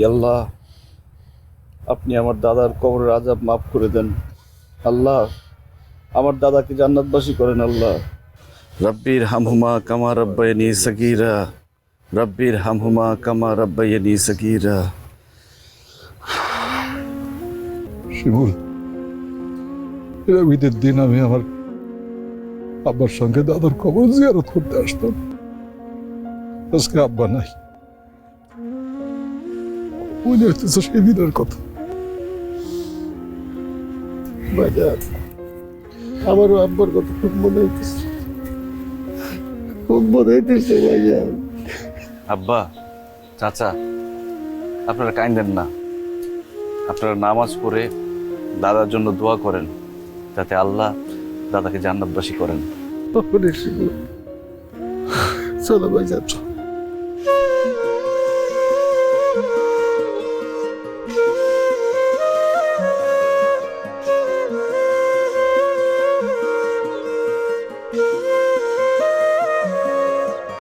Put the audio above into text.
আল্লাহ, আপনি আমার দাদার কবরের আযাব মাফ করে দেন। আল্লাহ, আমার দাদাকে জান্নাতবাসী করেন। আল্লাহ, রব্বির হামহুমা কামা রাব্বায়ানি সগীরা, রব্বির হামহুমা কামা রাব্বায়ানি সগীরা। শিমুল, ঈদের দিন আমি আমার আব্বার সঙ্গে দাদার কবর জিয়ারত করতে আসতাম। আজকে আব্বা নাই, মনে হইতেছে সেই দিনের কথা। বাজার, আমারও আব্বার কথা খুব মনে হইতেছে, খুব মনে হইতেছে ভাইজান। আব্বা, চাচা, আপনারা কাঁদেন না। আপনারা নামাজ পড়ে দাদার জন্য দোয়া করেন, যাতে আল্লাহ দাদাকে জান্নাতবাসী করেন। চলো ভাইজান।